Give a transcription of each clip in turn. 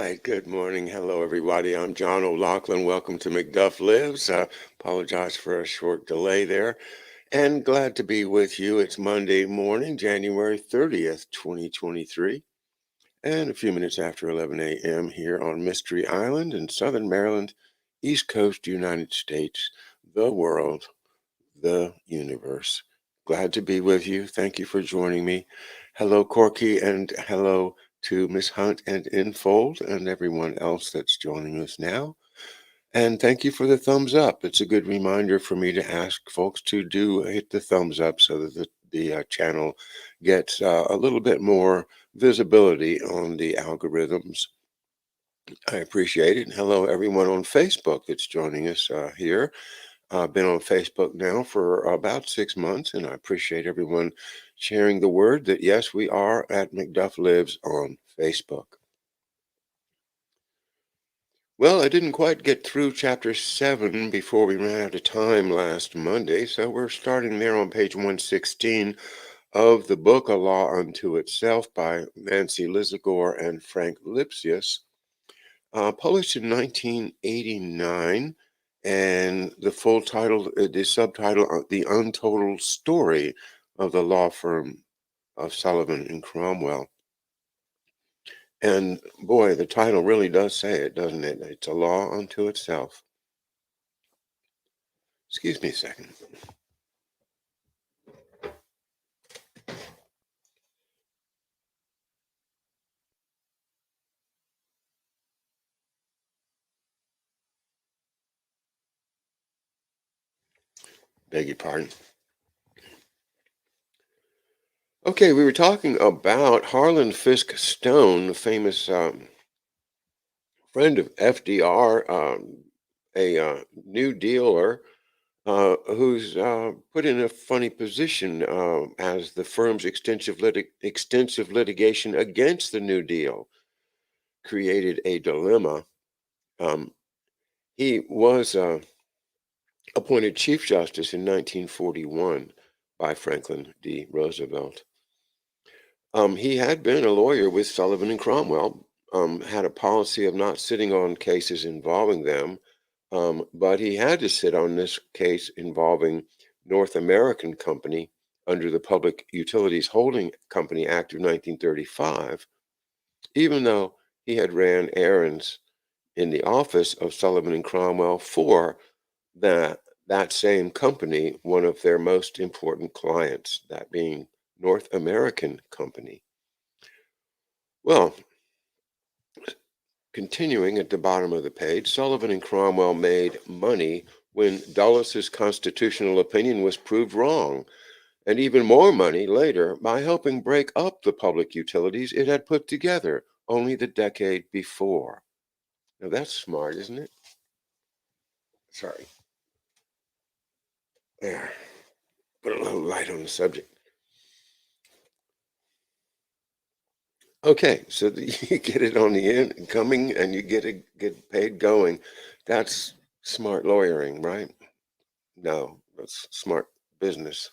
right, good morning. Hello, everybody. I'm John O'Loughlin. Welcome to McDuff Lives. Apologize for a short delay there, and glad to be with you. It's Monday morning, January 30th, 2023, and a few minutes after 11 a.m. here on Mystery Island in Southern Maryland, East Coast, United States, the world, the universe. Glad to be with you. Thank you for joining me. Hello, Corky, and hello to Miss Hunt and Infold and everyone else that's joining us now. And thank you for the thumbs up. It's a good reminder for me to ask folks to do hit the thumbs up so that the channel gets a little bit more visibility on the algorithms. I appreciate it. Hello, everyone on Facebook that's joining us here. I've been on Facebook now for about 6 months, and I appreciate everyone sharing the word that yes, we are at McDuff Lives on Facebook. Well, I didn't quite get through chapter 7 before we ran out of time last Monday, so we're starting there on page 116 of the book A Law Unto Itself by Nancy Lizagore and Frank Lipsius, published in 1989. And the full title, the subtitle, The Untold Story of the Law Firm of Sullivan and Cromwell. And boy, the title really does say it, doesn't it? It's a law unto itself. Excuse me a second. Beg your pardon. Okay, we were talking about Harlan Fiske Stone, the famous friend of FDR, a New Dealer who's put in a funny position as the firm's extensive litigation against the New Deal created a dilemma. Um, he was appointed Chief Justice in 1941 by Franklin D. Roosevelt. He had been a lawyer with Sullivan and Cromwell, had a policy of not sitting on cases involving them, but he had to sit on this case involving North American Company under the Public Utilities Holding Company Act of 1935, even though he had ran errands in the office of Sullivan and Cromwell for that same company, one of their most important clients, that being North American Company. Well, continuing at the bottom of the page, Sullivan and Cromwell made money when Dulles' constitutional opinion was proved wrong, and even more money later by helping break up the public utilities it had put together only the decade before. Now that's smart, isn't it? Sorry. There. Put a little light on the subject. Okay, so you get it on the incoming and you get paid going. That's smart lawyering, right? No, that's smart business.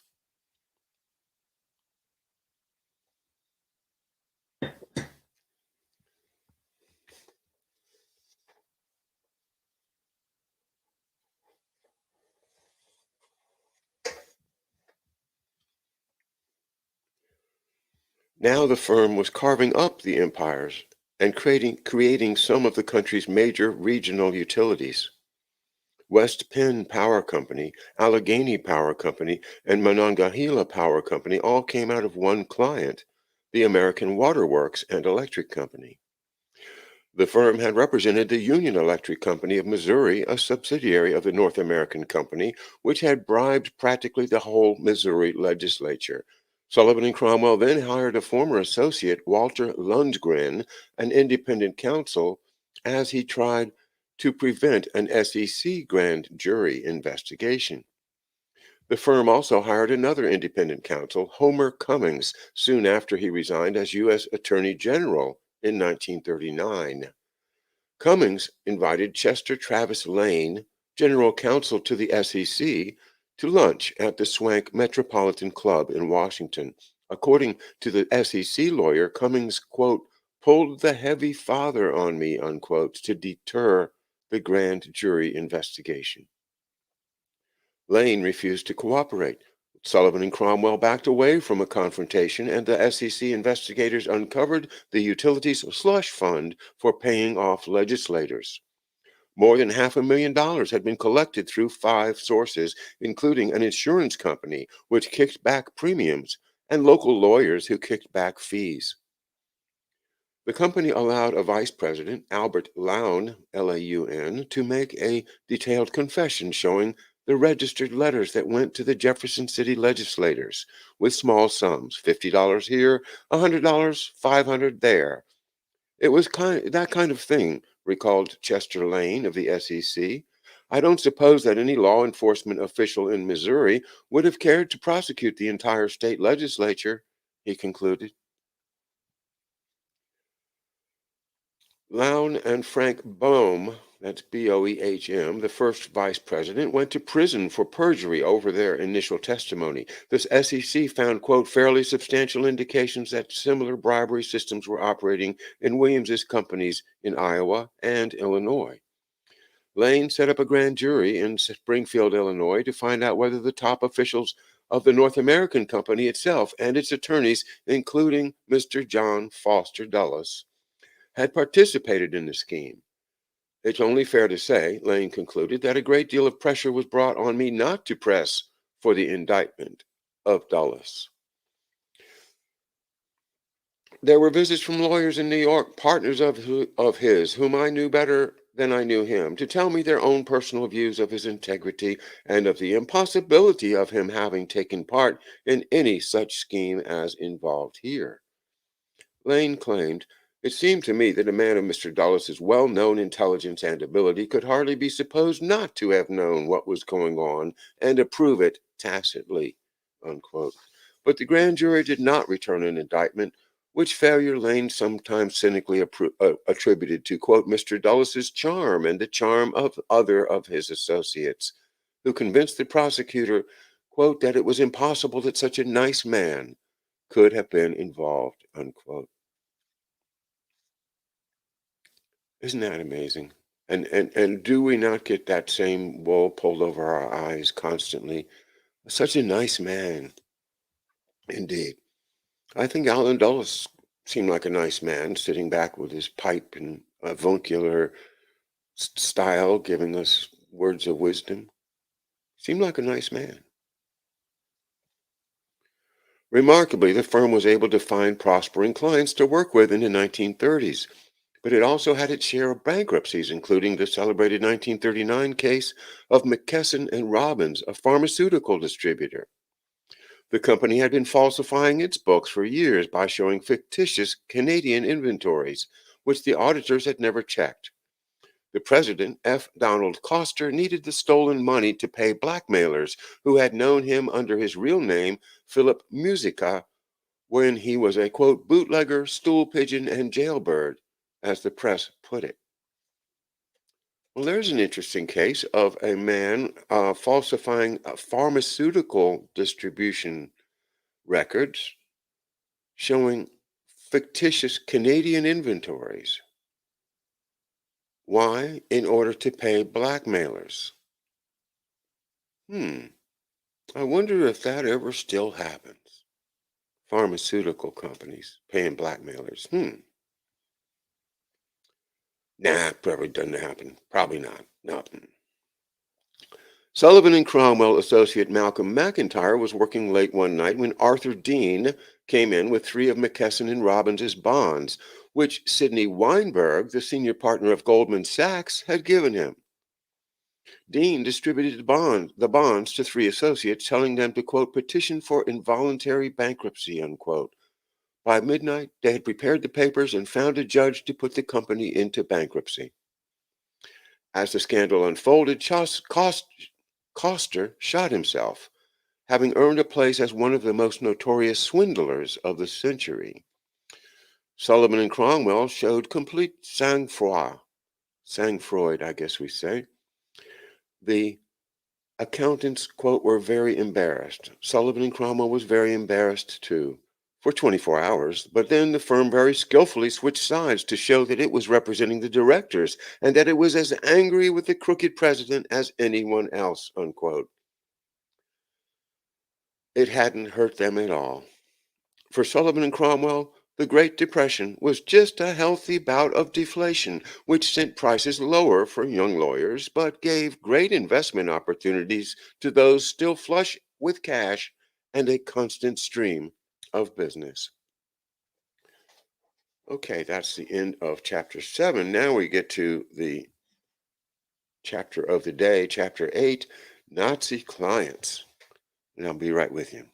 Now the firm was carving up the empires and creating some of the country's major regional utilities. West Penn Power Company, Allegheny Power Company, and Monongahela Power Company all came out of one client, the American Water Works and Electric Company. The firm had represented the Union Electric Company of Missouri, a subsidiary of the North American Company, which had bribed practically the whole Missouri legislature. Sullivan and Cromwell then hired a former associate, Walter Lundgren, an independent counsel, as he tried to prevent an SEC grand jury investigation. The firm also hired another independent counsel, Homer Cummings, soon after he resigned as U.S. Attorney General in 1939. Cummings invited Chester Travis Lane, general counsel to the SEC, to lunch at the Swank Metropolitan Club in Washington. According to the SEC lawyer, Cummings, quote, pulled the heavy father on me, unquote, to deter the grand jury investigation. Lane refused to cooperate. Sullivan and Cromwell backed away from a confrontation, and the SEC investigators uncovered the utilities slush fund for paying off legislators. More than $500,000 had been collected through 5 sources, including an insurance company, which kicked back premiums, and local lawyers who kicked back fees. The company allowed a vice president, Albert Lown, Laun, to make a detailed confession showing the registered letters that went to the Jefferson City legislators with small sums, $50 here, $100, 500 there. It was that kind of thing, recalled Chester Lane of the SEC. I don't suppose that any law enforcement official in Missouri would have cared to prosecute the entire state legislature, he concluded. Lown and Frank Boehm, that's Boehm, the first vice president, went to prison for perjury over their initial testimony. This SEC found, quote, fairly substantial indications that similar bribery systems were operating in Williams's companies in Iowa and Illinois. Lane set up a grand jury in Springfield, Illinois, to find out whether the top officials of the North American company itself and its attorneys, including Mr. John Foster Dulles, had participated in the scheme. It's only fair to say, Lane concluded, that a great deal of pressure was brought on me not to press for the indictment of Dulles. There were visits from lawyers in New York, partners of his, whom I knew better than I knew him, to tell me their own personal views of his integrity and of the impossibility of him having taken part in any such scheme as involved here. Lane claimed, it seemed to me that a man of Mr. Dulles's well-known intelligence and ability could hardly be supposed not to have known what was going on and approve it tacitly, unquote. But the grand jury did not return an indictment, which failure Lane sometimes cynically attributed to, quote, Mr. Dulles's charm and the charm of other of his associates, who convinced the prosecutor, quote, that it was impossible that such a nice man could have been involved, unquote. Isn't that amazing? And do we not get that same wool pulled over our eyes constantly? Such a nice man, indeed. I think Alan Dulles seemed like a nice man, sitting back with his pipe and avuncular style, giving us words of wisdom. Seemed like a nice man. Remarkably, the firm was able to find prospering clients to work with in the 1930s. But it also had its share of bankruptcies, including the celebrated 1939 case of McKesson and Robbins, a pharmaceutical distributor. The company had been falsifying its books for years by showing fictitious Canadian inventories, which the auditors had never checked. The president, F. Donald Coster, needed the stolen money to pay blackmailers who had known him under his real name, Philip Musica, when he was a, quote, bootlegger, stool pigeon, and jailbird, as the press put it. Well, there's an interesting case of a man falsifying pharmaceutical distribution records showing fictitious Canadian inventories. Why? In order to pay blackmailers. I wonder if that ever still happens. Pharmaceutical companies paying blackmailers. Nah, probably doesn't happen. Probably not. No. Sullivan and Cromwell associate Malcolm McIntyre was working late one night when Arthur Dean came in with 3 of McKesson and Robbins's bonds, which Sidney Weinberg, the senior partner of Goldman Sachs, had given him. Dean distributed the bonds to 3 associates, telling them to, quote, petition for involuntary bankruptcy, unquote. By midnight, they had prepared the papers and found a judge to put the company into bankruptcy. As the scandal unfolded, Coster shot himself, having earned a place as one of the most notorious swindlers of the century. Sullivan and Cromwell showed complete sang-froid, I guess we say. The accountants, quote, were very embarrassed. Sullivan and Cromwell was very embarrassed too. for 24 hours, but then the firm very skillfully switched sides to show that it was representing the directors and that it was as angry with the crooked president as anyone else, unquote. It hadn't hurt them at all. For Sullivan and Cromwell, the Great Depression was just a healthy bout of deflation, which sent prices lower for young lawyers, but gave great investment opportunities to those still flush with cash and a constant stream of business. Okay, that's the end of chapter 7. Now we get to the chapter of the day, chapter 8, Nazi clients. And I'll be right with you.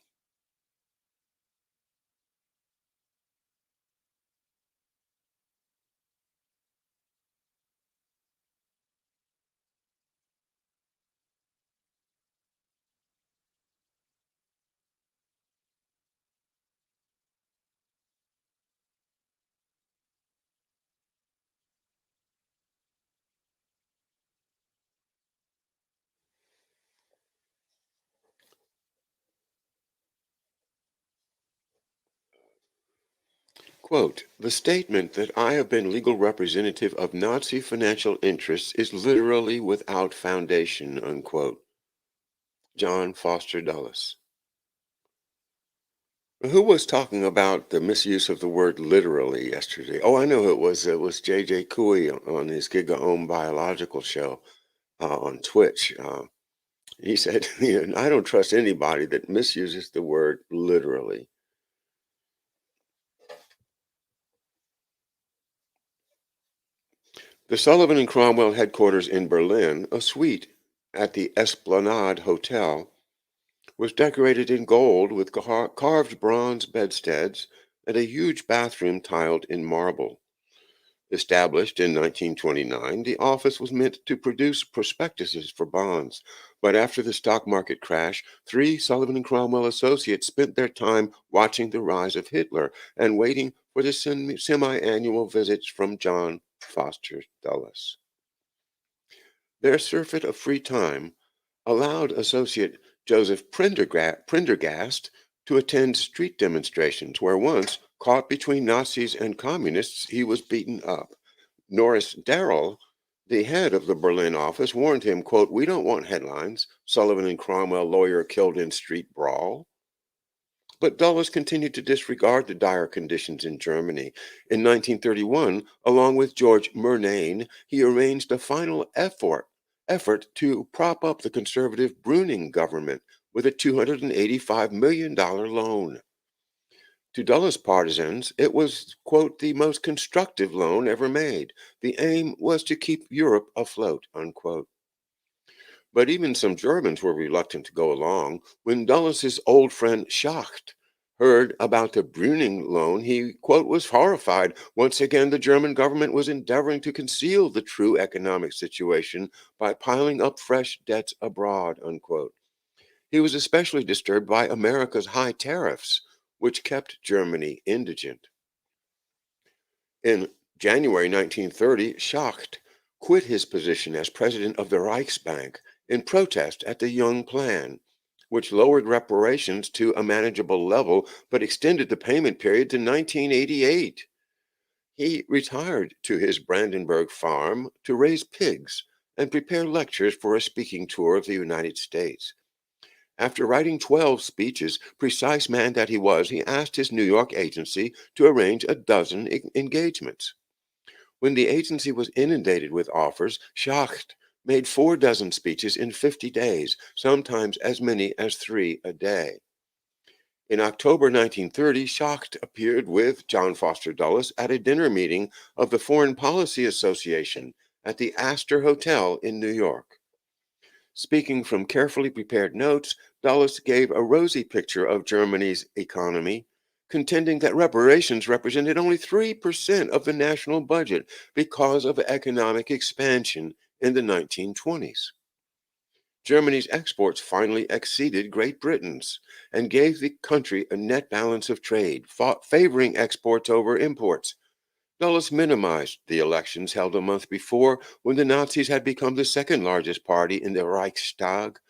Quote, the statement that I have been legal representative of Nazi financial interests is literally without foundation, unquote. John Foster Dulles. Who was talking about the misuse of the word literally yesterday? Oh, I know who it was. It was J.J. Couey on his Giga Biological show on Twitch. He said, I don't trust anybody that misuses the word literally. The Sullivan and Cromwell headquarters in Berlin, a suite at the Esplanade Hotel, was decorated in gold with carved bronze bedsteads and a huge bathroom tiled in marble. Established in 1929, the office was meant to produce prospectuses for bonds. But after the stock market crash, three Sullivan and Cromwell associates spent their time watching the rise of Hitler and waiting for the semi-annual visits from John Foster Dulles. Their surfeit of free time allowed associate Joseph Prendergast to attend street demonstrations where once, caught between Nazis and communists, he was beaten up. Norris Darrell, the head of the Berlin office, warned him, quote, we don't want headlines, Sullivan and Cromwell lawyer killed in street brawl. But Dulles continued to disregard the dire conditions in Germany. In 1931, along with George Murnane, he arranged a final effort to prop up the conservative Bruning government with a $285 million loan. To Dulles partisans, it was, quote, the most constructive loan ever made. The aim was to keep Europe afloat, unquote. But even some Germans were reluctant to go along. When Dulles's old friend Schacht heard about the Bruning loan, he, quote, was horrified. Once again, the German government was endeavoring to conceal the true economic situation by piling up fresh debts abroad, unquote. He was especially disturbed by America's high tariffs, which kept Germany indigent. In January 1930, Schacht quit his position as president of the Reichsbank in protest at the Young Plan, which lowered reparations to a manageable level but extended the payment period to 1988. He retired to his Brandenburg farm to raise pigs and prepare lectures for a speaking tour of the United States. After writing 12 speeches, precise man that he was, he asked his New York agency to arrange a dozen engagements. When the agency was inundated with offers, Schacht made 4 dozen speeches in 50 days, sometimes as many as 3 a day. In October 1930, Schacht appeared with John Foster Dulles at a dinner meeting of the Foreign Policy Association at the Astor Hotel in New York. Speaking from carefully prepared notes, Dulles gave a rosy picture of Germany's economy, contending that reparations represented only 3% of the national budget because of economic expansion in the 1920s. Germany's exports finally exceeded Great Britain's and gave the country a net balance of trade, favoring exports over imports. Dulles minimized the elections held a month before when the Nazis had become the second largest party in the Reichstag.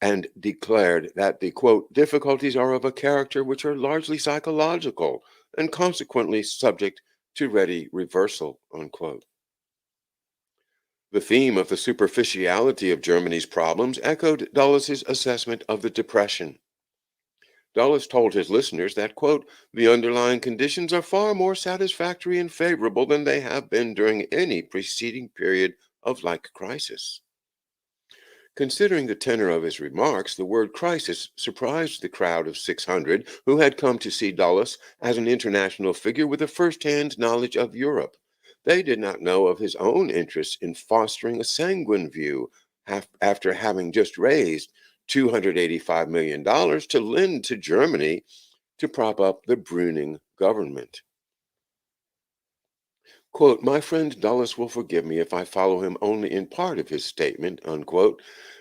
and declared that the quote, difficulties are of a character which are largely psychological and consequently subject to ready reversal, unquote. The theme of the superficiality of Germany's problems echoed Dulles' assessment of the Depression. Dulles told his listeners that, quote, the underlying conditions are far more satisfactory and favorable than they have been during any preceding period of like crisis. Considering the tenor of his remarks, the word crisis surprised the crowd of 600 who had come to see Dulles as an international figure with a first-hand knowledge of Europe. They did not know of his own interests in fostering a sanguine view after having just raised $285 million to lend to Germany to prop up the Brüning government. Quote, my friend Dulles will forgive me if I follow him only in part of his statement, unquote.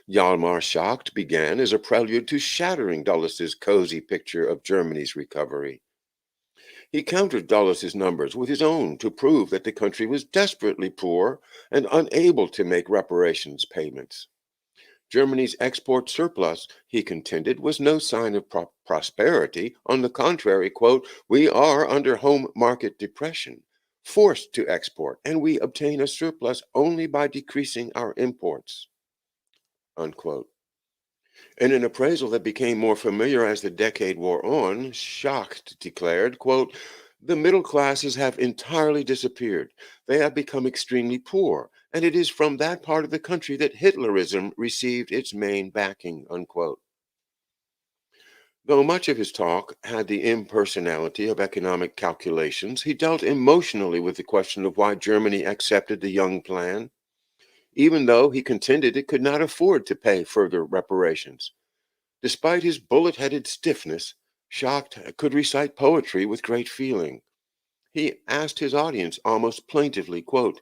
Hjalmar Schacht began as a prelude to shattering Dulles's cozy picture of Germany's recovery. He countered Dulles's numbers with his own to prove that the country was desperately poor and unable to make reparations payments. Germany's export surplus, he contended, was no sign of prosperity. On the contrary, quote, we are under home market depression, forced to export, and we obtain a surplus only by decreasing our imports, unquote. In an appraisal that became more familiar as the decade wore on, Schacht declared, quote, the middle classes have entirely disappeared. They have become extremely poor, and it is from that part of the country that Hitlerism received its main backing, unquote. Though much of his talk had the impersonality of economic calculations, he dealt emotionally with the question of why Germany accepted the Young Plan, even though he contended it could not afford to pay further reparations. Despite his bullet-headed stiffness, Schacht could recite poetry with great feeling. He asked his audience almost plaintively, quote,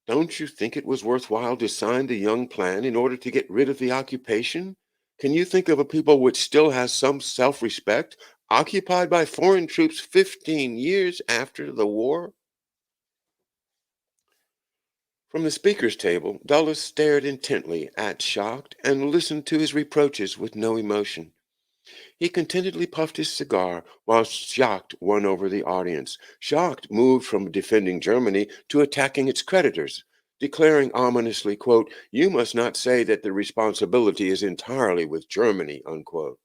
don't you think it was worthwhile to sign the Young Plan in order to get rid of the occupation? Can you think of a people which still has some self-respect, occupied by foreign troops 15 years after the war? From the speaker's table, Dulles stared intently at Schacht and listened to his reproaches with no emotion. He contentedly puffed his cigar while Schacht won over the audience. Schacht moved from defending Germany to attacking its creditors, declaring ominously, quote, you must not say that the responsibility is entirely with Germany, unquote.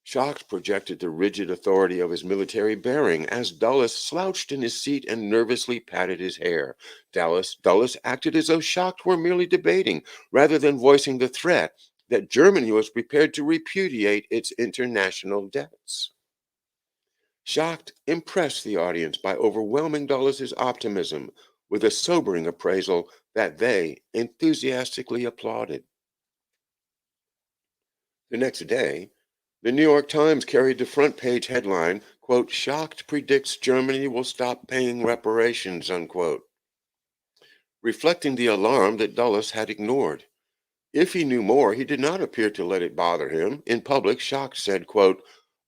Schacht projected the rigid authority of his military bearing as Dulles slouched in his seat and nervously patted his hair. Dulles acted as though Schacht were merely debating rather than voicing the threat that Germany was prepared to repudiate its international debts. Schacht impressed the audience by overwhelming Dulles's optimism with a sobering appraisal that they enthusiastically applauded. The next day, the New York Times carried the front page headline, quote, Schacht predicts Germany will stop paying reparations, unquote, reflecting the alarm that Dulles had ignored. If he knew more, he did not appear to let it bother him. In public, Schacht said, quote,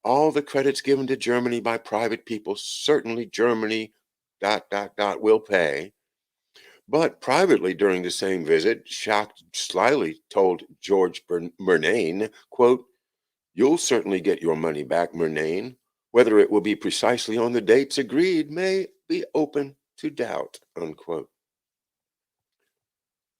all the credits given to Germany by private people, certainly Germany, will pay. But privately during the same visit, Schacht slyly told George Murnane, quote, you'll certainly get your money back, Murnane. Whether it will be precisely on the dates agreed may be open to doubt, unquote.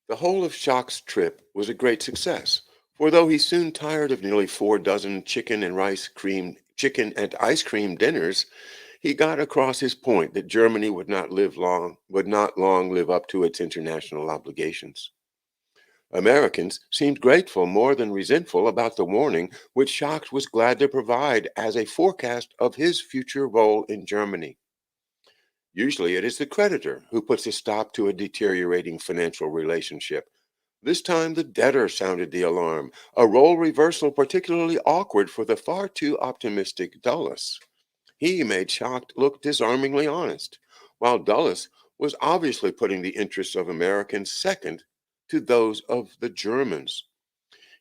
The whole of Schacht's trip was a great success, for though he soon tired of nearly 4 dozen chicken and ice cream dinners, he got across his point that Germany would not long live up to its international obligations. Americans seemed grateful more than resentful about the warning which Schacht was glad to provide as a forecast of his future role in Germany. Usually it is the creditor who puts a stop to a deteriorating financial relationship. This time the debtor sounded the alarm, a role reversal particularly awkward for the far too optimistic Dulles. He made Schacht look disarmingly honest, while Dulles was obviously putting the interests of Americans second to those of the Germans.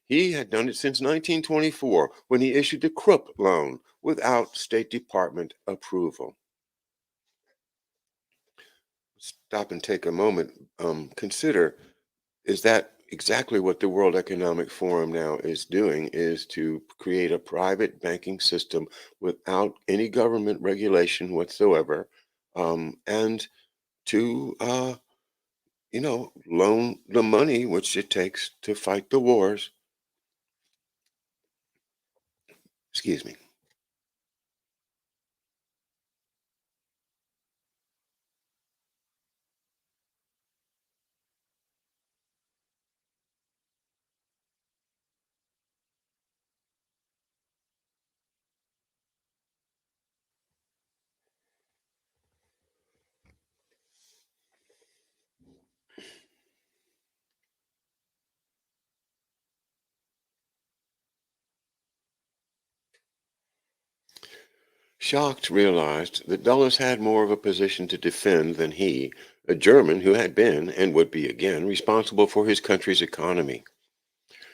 He had done it since 1924 when he issued the Krupp loan without State Department approval. Stop and take a moment. Consider, is that Exactly what the World Economic Forum now is doing is to create a private banking system without any government regulation whatsoever, and to loan the money which it takes to fight the wars. Excuse me. Schacht realized that Dulles had more of a position to defend than he, a German who had been, and would be again, responsible for his country's economy.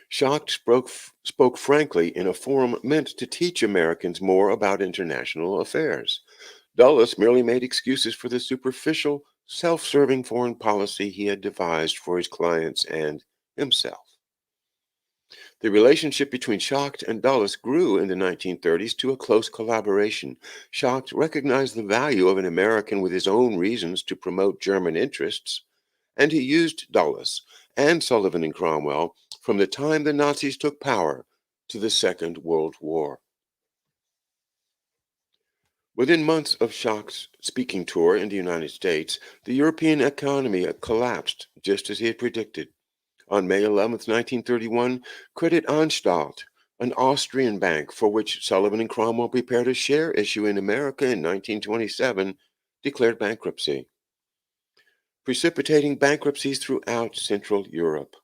Schacht spoke frankly in a forum meant to teach Americans more about international affairs. Dulles merely made excuses for the superficial, self-serving foreign policy he had devised for his clients and himself. The relationship between Schacht and Dulles grew in the 1930s to a close collaboration. Schacht recognized the value of an American with his own reasons to promote German interests, and he used Dulles and Sullivan and Cromwell from the time the Nazis took power to the Second World War. Within months of Schacht's speaking tour in the United States, the European economy collapsed just as he had predicted. On May 11th, 1931, Credit Anstalt, an Austrian bank for which Sullivan and Cromwell prepared a share issue in America in 1927, declared bankruptcy, precipitating bankruptcies throughout Central Europe.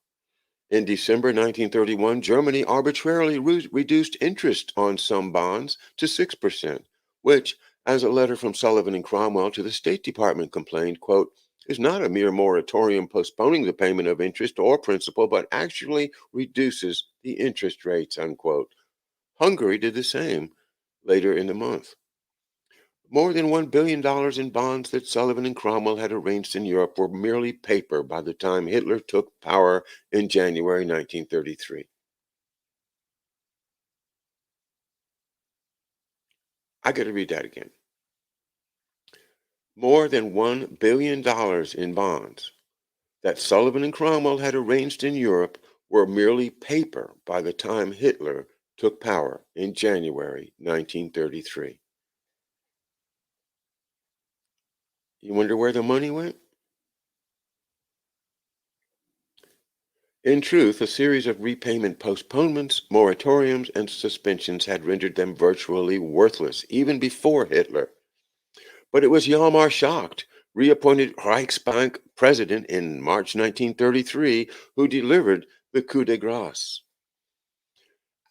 In December 1931, Germany arbitrarily reduced interest on some bonds to 6%, which, as a letter from Sullivan and Cromwell to the State Department complained, quote, is not a mere moratorium postponing the payment of interest or principal, but actually reduces the interest rates, unquote. Hungary did the same later in the month. More than $1 billion in bonds that Sullivan and Cromwell had arranged in Europe were merely paper by the time Hitler took power in January 1933. I got to read that again. More than $1 billion in bonds that Sullivan and Cromwell had arranged in Europe were merely paper by the time Hitler took power in January 1933. You wonder where the money went? In truth, a series of repayment postponements, moratoriums, and suspensions had rendered them virtually worthless, even before Hitler. But it was Hjalmar Schacht, reappointed Reichsbank president in March 1933, who delivered the coup de grace.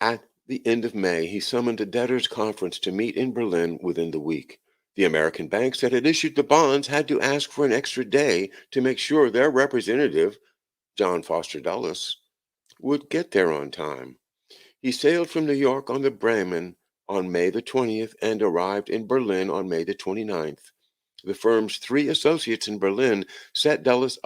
At the end of May, he summoned a debtors' conference to meet in Berlin within the week. The American banks that had issued the bonds had to ask for an extra day to make sure their representative, John Foster Dulles, would get there on time. He sailed from New York on the Bremen on May the 20th and arrived in Berlin on May the 29th. The firm's three associates in Berlin set Dulles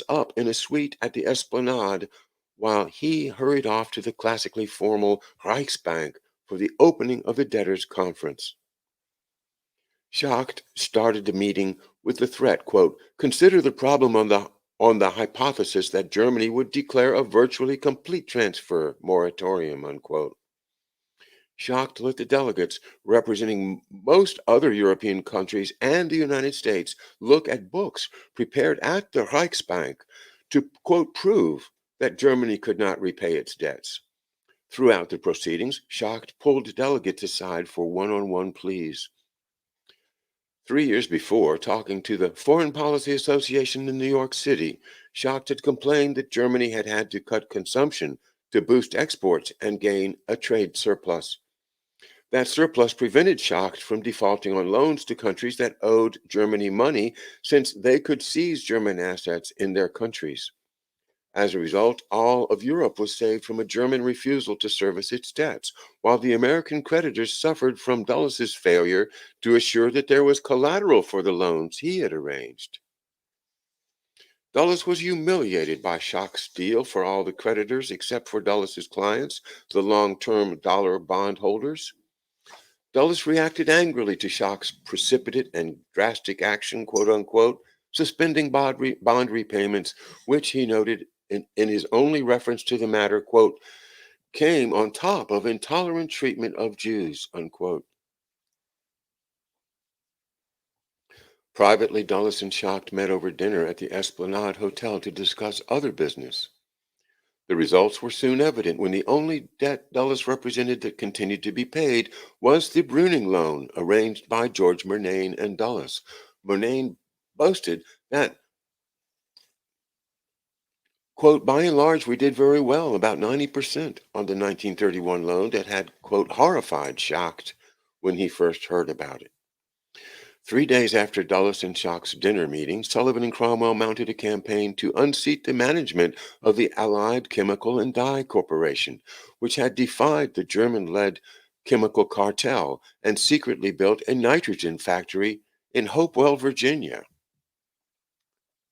up in a suite at the Esplanade while he hurried off to the classically formal Reichsbank for the opening of the debtors' conference. Schacht started the meeting with the threat, quote, consider the problem on the hypothesis that Germany would declare a virtually complete transfer moratorium, unquote. Schacht let the delegates representing most other European countries and the United States look at books prepared at the Reichsbank to, quote, prove that Germany could not repay its debts. Throughout the proceedings, Schacht pulled delegates aside for one-on-one pleas. 3 years before, talking to the Foreign Policy Association in New York City, Schacht had complained that Germany had had to cut consumption to boost exports and gain a trade surplus. That surplus prevented Schacht from defaulting on loans to countries that owed Germany money since they could seize German assets in their countries. As a result, all of Europe was saved from a German refusal to service its debts, while the American creditors suffered from Dulles's failure to assure that there was collateral for the loans he had arranged. Dulles was humiliated by Schock's deal for all the creditors except for Dulles's clients, the long-term dollar bondholders. Dulles reacted angrily to Schock's precipitate and drastic action, quote unquote, suspending bond repayments, which he noted in his only reference to the matter, quote, came on top of intolerant treatment of Jews, unquote. Privately, Dulles and Schock met over dinner at the Esplanade Hotel to discuss other business. The results were soon evident when the only debt Dulles represented that continued to be paid was the Bruning loan arranged by George Murnane and Dulles. Murnane boasted that, quote, by and large, we did very well, about 90% on the 1931 loan that had, quote, horrified Schock when he first heard about it. 3 days after Dulles and Schock's dinner meeting, Sullivan and Cromwell mounted a campaign to unseat the management of the Allied Chemical and Dye Corporation, which had defied the German-led chemical cartel and secretly built a nitrogen factory in Hopewell, Virginia.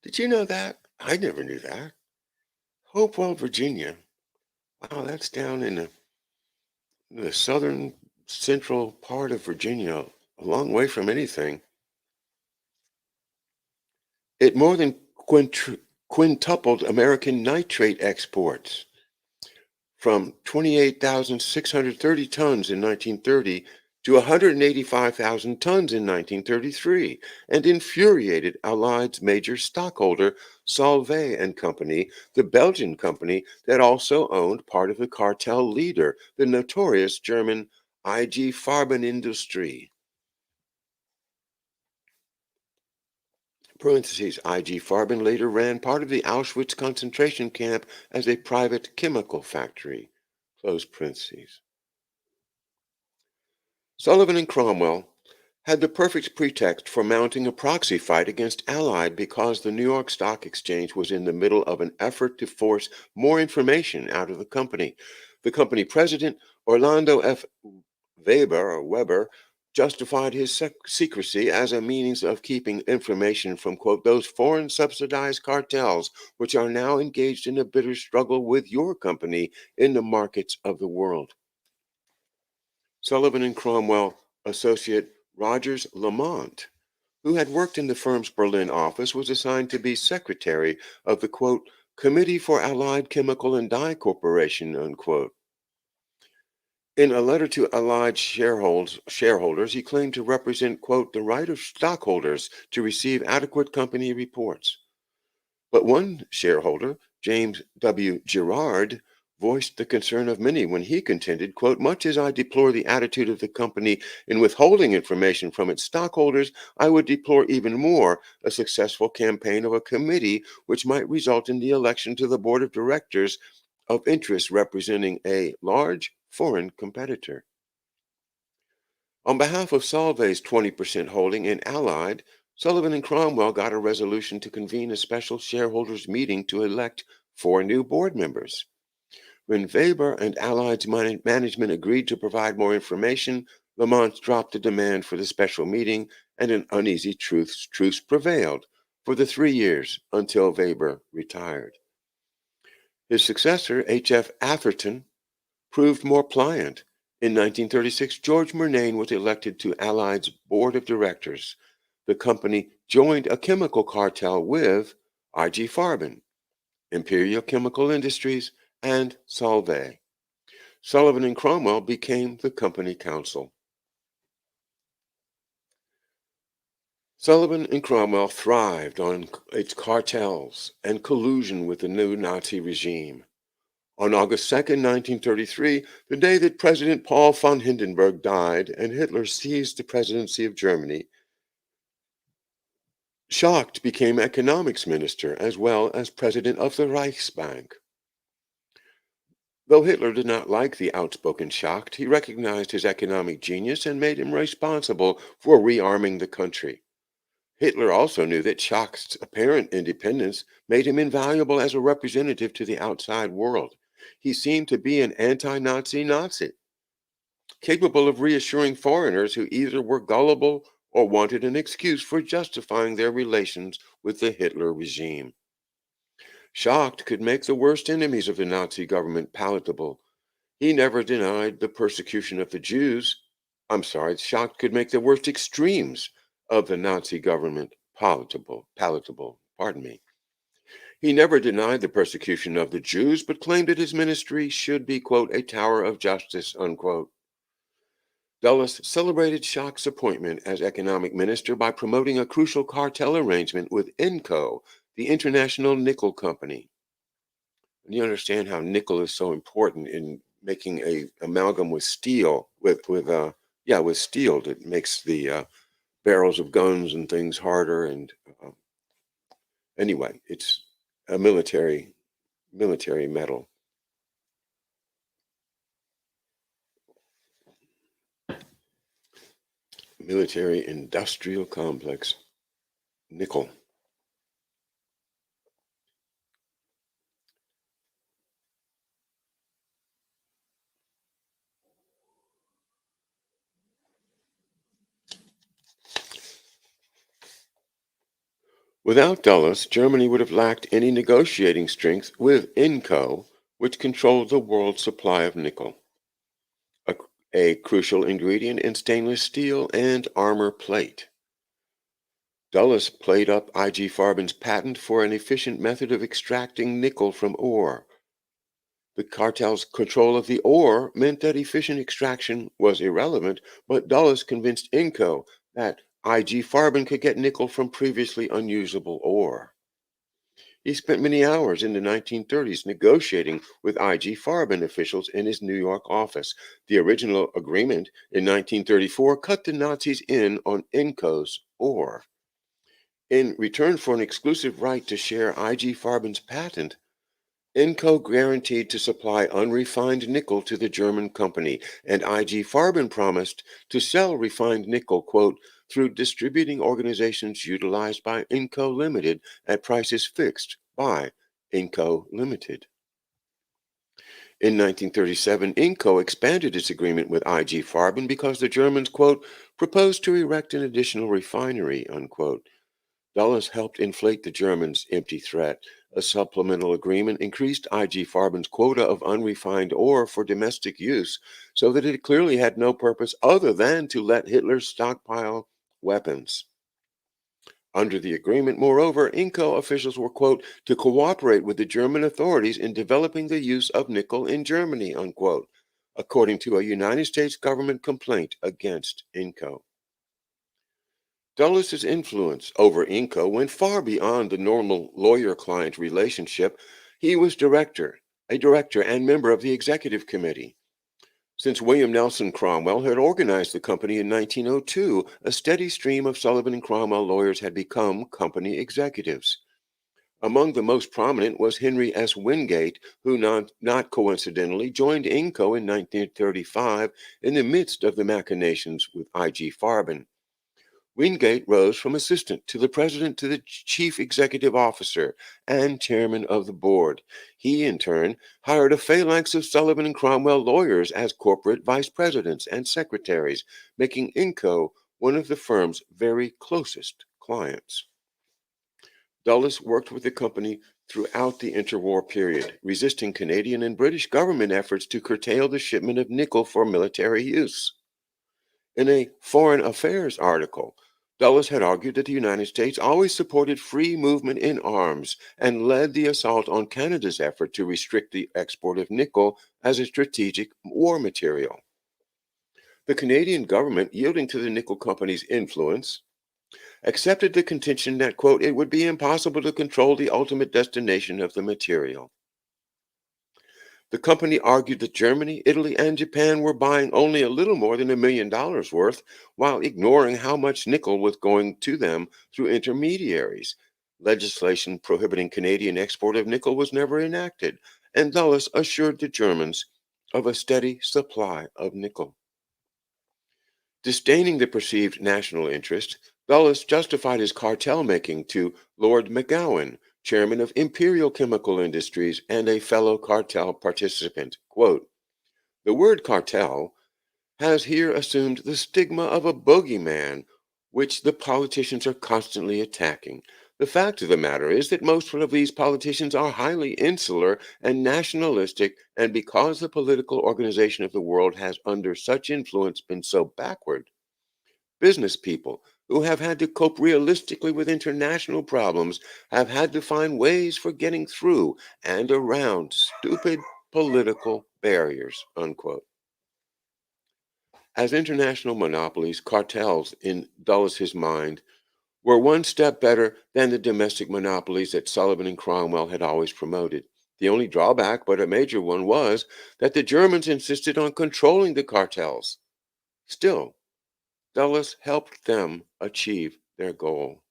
Did you know that? I never knew that. Hopewell, Virginia. Wow, that's down in the southern central part of Virginia, a long way from anything. It more than quintupled American nitrate exports from 28,630 tons in 1930 to 185,000 tons in 1933, and infuriated Allied's major stockholder, Solvay and Company, the Belgian company that also owned part of the cartel leader, the notorious German IG Farben Industrie. Parentheses, IG Farben later ran part of the Auschwitz concentration camp as a private chemical factory. Close parentheses. Sullivan and Cromwell had the perfect pretext for mounting a proxy fight against Allied because the New York Stock Exchange was in the middle of an effort to force more information out of the company. The company president, Orlando F. Weber justified his secrecy as a means of keeping information from, quote, those foreign subsidized cartels which are now engaged in a bitter struggle with your company in the markets of the world. Sullivan and Cromwell associate Rogers Lamont, who had worked in the firm's Berlin office, was assigned to be secretary of the, quote, Committee for Allied Chemical and Dye Corporation, unquote. In a letter to Allied shareholders, he claimed to represent, quote, the right of stockholders to receive adequate company reports. But one shareholder, James W. Girard, voiced the concern of many when he contended, quote, much as I deplore the attitude of the company in withholding information from its stockholders, I would deplore even more a successful campaign of a committee which might result in the election to the board of directors of interests representing a large foreign competitor. On behalf of Solvay's 20% holding in Allied, Sullivan and Cromwell got a resolution to convene a special shareholders meeting to elect 4 new board members. When Weber and Allied's management agreed to provide more information, Lamont dropped the demand for the special meeting, and an uneasy truce prevailed for the 3 years until Weber retired. His successor, H.F. Atherton, proved more pliant. In 1936, George Murnane was elected to Allied's board of directors. The company joined a chemical cartel with IG Farben, Imperial Chemical Industries, and Solvay. Sullivan and Cromwell became the company counsel. Sullivan and Cromwell thrived on its cartels and collusion with the new Nazi regime. On August 2nd, 1933, the day that President Paul von Hindenburg died and Hitler seized the presidency of Germany, Schacht became economics minister as well as president of the Reichsbank. Though Hitler did not like the outspoken Schacht, he recognized his economic genius and made him responsible for rearming the country. Hitler also knew that Schacht's apparent independence made him invaluable as a representative to the outside world. He seemed to be an anti-Nazi Nazi, capable of reassuring foreigners who either were gullible or wanted an excuse for justifying their relations with the Hitler regime. Shocked could make the worst enemies of the Nazi government palatable. He never denied the persecution of the Jews. I'm sorry, shocked could make the worst extremes of the Nazi government palatable. Pardon me. He never denied the persecution of the Jews, but claimed that his ministry should be, quote, a tower of justice, unquote. Dulles celebrated Schock's appointment as economic minister by promoting a crucial cartel arrangement with INCO, the International Nickel Company. And you understand how nickel is so important in making a amalgam with steel, with steel that makes the barrels of guns and things harder. And anyway, it's a military metal. Military industrial complex. Nickel. Without Dulles, Germany would have lacked any negotiating strength with INCO, which controlled the world supply of nickel, a, a crucial ingredient in stainless steel and armor plate. Dulles played up IG Farben's patent for an efficient method of extracting nickel from ore. The cartel's control of the ore meant that efficient extraction was irrelevant, but Dulles convinced INCO that IG Farben could get nickel from previously unusable ore. He spent many hours in the 1930s negotiating with IG Farben officials in his New York office. The original agreement in 1934 cut the Nazis in on INCO's ore. In return for an exclusive right to share IG Farben's patent, INCO guaranteed to supply unrefined nickel to the German company, and IG Farben promised to sell refined nickel, quote, through distributing organizations utilized by INCO Limited at prices fixed by INCO Limited. In 1937, INCO expanded its agreement with IG Farben because the Germans, quote, proposed to erect an additional refinery, unquote. Dulles helped inflate the Germans' empty threat. A supplemental agreement increased IG Farben's quota of unrefined ore for domestic use so that it clearly had no purpose other than to let Hitler stockpile weapons. Under the agreement, moreover, INCO officials were, quote, to cooperate with the German authorities in developing the use of nickel in Germany, unquote, according to a United States government complaint against INCO. Dulles' influence over INCO went far beyond the normal lawyer-client relationship. He was a director and member of the executive committee. Since William Nelson Cromwell had organized the company in 1902, a steady stream of Sullivan and Cromwell lawyers had become company executives. Among the most prominent was Henry S. Wingate, who not coincidentally joined INCO in 1935 in the midst of the machinations with IG Farben. Wingate rose from assistant to the president to the chief executive officer and chairman of the board. He, in turn, hired a phalanx of Sullivan and Cromwell lawyers as corporate vice presidents and secretaries, making INCO one of the firm's very closest clients. Dulles worked with the company throughout the interwar period, resisting Canadian and British government efforts to curtail the shipment of nickel for military use. In a Foreign Affairs article, Dulles had argued that the United States always supported free movement in arms and led the assault on Canada's effort to restrict the export of nickel as a strategic war material. The Canadian government, yielding to the nickel company's influence, accepted the contention that, quote, it would be impossible to control the ultimate destination of the material. The company argued that Germany, Italy, and Japan were buying only a little more than $1 million worth, while ignoring how much nickel was going to them through intermediaries. Legislation prohibiting Canadian export of nickel was never enacted, and Dulles assured the Germans of a steady supply of nickel. Disdaining the perceived national interest, Dulles justified his cartel making to Lord McGowan, chairman of Imperial Chemical Industries and a fellow cartel participant. Quote, the word cartel has here assumed the stigma of a bogeyman, which the politicians are constantly attacking. The fact of the matter is that most of these politicians are highly insular and nationalistic, and because the political organization of the world has, under such influence, been so backward, business people who have had to cope realistically with international problems have had to find ways for getting through and around stupid political barriers, unquote. As international monopolies, cartels, in Dulles' mind, were one step better than the domestic monopolies that Sullivan and Cromwell had always promoted. The only drawback, but a major one, was that the Germans insisted on controlling the cartels. Still, Dulles helped them achieve their goal.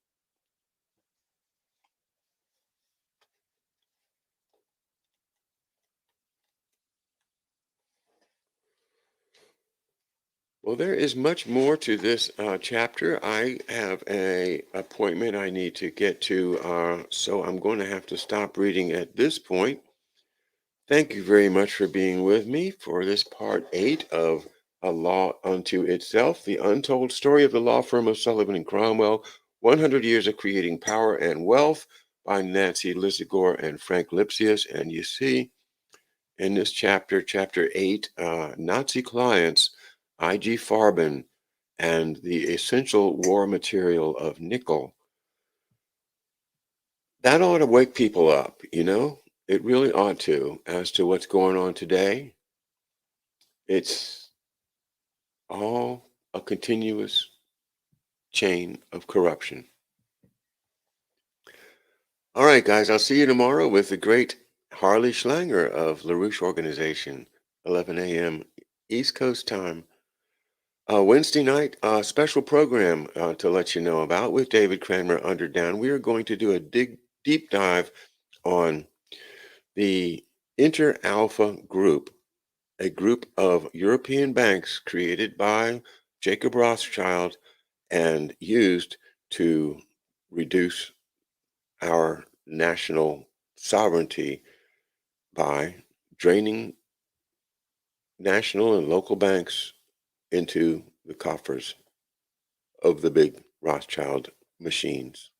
Well, there is much more to this chapter. I have a appointment I need to get to, so I'm going to have to stop reading at this point. Thank you very much for being with me for this part 8 of A Law Unto Itself, the untold story of the law firm of Sullivan and Cromwell, 100 Years of Creating Power and Wealth by Nancy Lisigore and Frank Lipsius. And you see in this chapter, chapter 8, Nazi clients, I.G. Farben, and the essential war material of nickel. That ought to wake people up, you know? It really ought to, as to what's going on today. It's all a continuous chain of corruption. All right, guys, I'll see you tomorrow with the great Harley Schlanger of LaRouche Organization, 11 a.m. East Coast time. Wednesday night, special program to let you know about with David Cranmer Underdown. We are going to do a deep dive on the Inter Alpha Group, a group of European banks created by Jacob Rothschild and used to reduce our national sovereignty by draining national and local banks into the coffers of the big Rothschild machines.